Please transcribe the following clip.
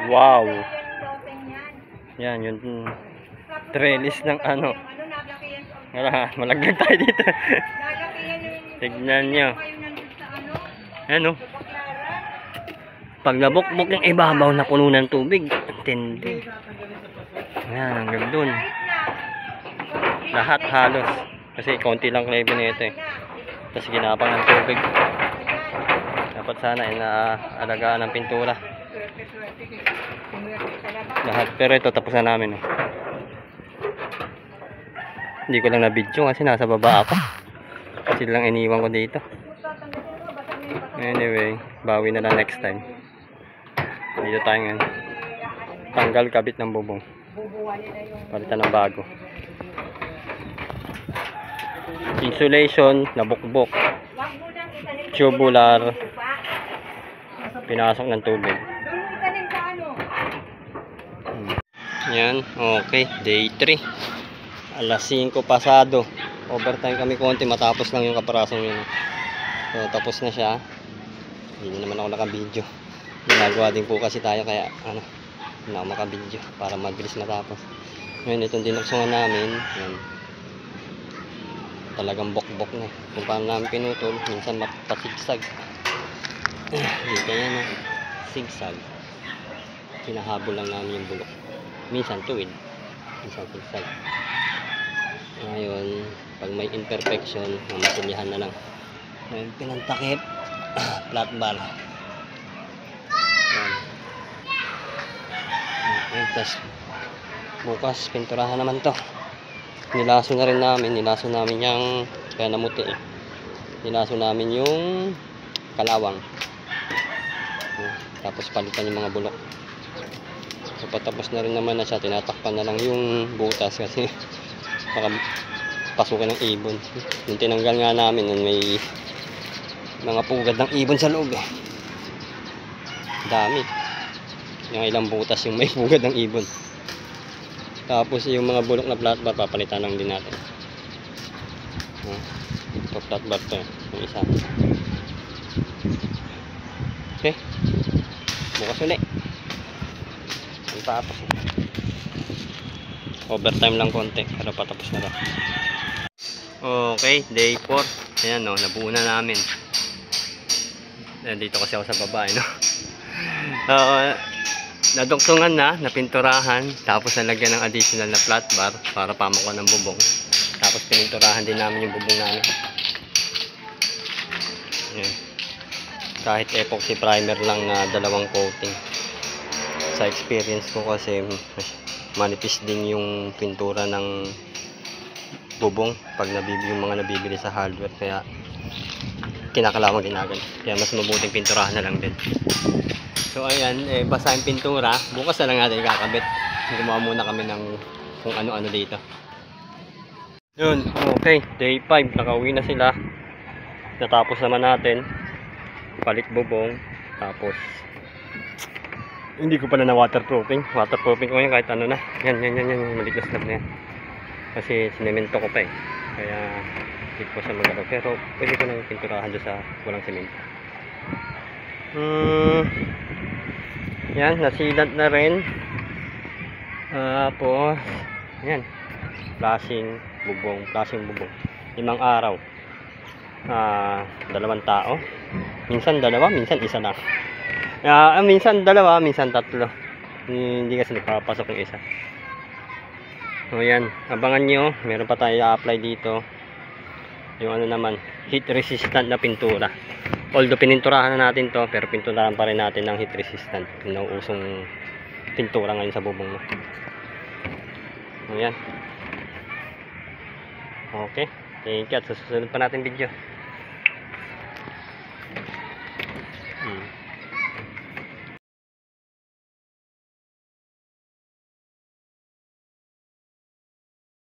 Wow. Yan, yung trellis ng ano. Malaglag tayo dito. Tignan nyo. Ano? Pag nabukbok yung ibabaw na puno ng tubig, tindi. Ayan, hanggang dun. Lahat halos. Kasi konti lang levy na ito eh. Tapos ginapang ng tubig. Dapat sana ay naalagaan ng pintura. Lahat. Pero ito tapos na namin. Oh. Hindi ko lang na-video kasi nasa baba ako. Kasi lang iniwan ko dito. Anyway, bawi na lang next time. Dito tayo ngayon. Tanggal kabit ng bubong. Palitan ng bago. Insulation, nabukbok. Tubular. Pinasok ng tubig. Yan, okay. Day 3. Alas 5 pasado. Overtime kami konti. Matapos lang yung kaparasong yun. So, tapos na siya. Hindi naman ako naka-video. Ginagawa din po kasi tayo kaya ano, hindi ako maka-video para mabilis matapos. Ngayon itong dinuksungan namin, yan. Talagang bok-bok na. Kung paano namin pinutol, minsan mapasigsag. Dito yan, sigsag. Pinahabol lang namin yung bulok. Minsan tuwid, minsan sigsag. Ngayon, pag may imperfection, mamasilihan na lang. Ngayon, pinantakip, flat bar. Okay, tapos bukas pinturahan naman to. Nilaso na rin namin, yung kaya namuti eh. Nilaso namin yung kalawang. Tapos palitan yung mga bulok. So patapos na rin naman na siya, tinatakpan na lang yung butas kasi baka pasukan ng ibon. Yung tinanggal nga namin, may mga pugad ng ibon sa loob eh. Dami. Yung ilang butas yung may pugad ng ibon. Tapos yung mga bulok na flat bar papalitan lang din natin. Ito flat bar to, yung isa. Okay. Bukas ulit. Ang tapos. Overtime lang konti pero patapos na lang. Okay, day 4. Ayan no, nabuo na namin. Dito kasi ako sa baba, no. Naduktungan na, napinturahan, tapos nalagyan ng additional na flat bar para pamukuan ng bubong. Tapos pininturahan din namin yung bubong namin. Ayan. Kahit epoxy primer lang na 2 coating. Sa experience ko kasi manipis din yung pintura ng bubong pag yung mga nabibili sa hardware, kaya kinakalawang ginagan. Kaya mas mabuting pinturahan na lang din. So ayan, basa yung pintura. Bukas na lang natin kakabit. Gumawa muna kami ng kung ano-ano dito. Yun, okay. Day 5, nakauwi na sila. Natapos naman natin. Palit bubong. Tapos hindi ko pala na waterproofing. Waterproofing ko yun kahit ano na. Yan, maliit na slab na yan. Kasi sinemento ko pa eh. Kaya hindi ko siya magalaw. Pero pwede ko nang pinturahan doon sa walang semento. Yan, nasilat na rin. Tapos yan, flashing bubong. 5 araw. 2 tao. Minsan 2, minsan 1 lang. Minsan 2, minsan 3. Hindi kasi nagpapasok yung isa. So yan, abangan nyo. Meron pa tayo i-apply dito. Yung ano naman, heat resistant na pintura. Although pininturahan na natin to, pero pinturahan pa rin natin ng heat resistant. Nauusong pintura ngayon sa bubong mo. Ayan. Okay. Thank you. At susunod pa natin video.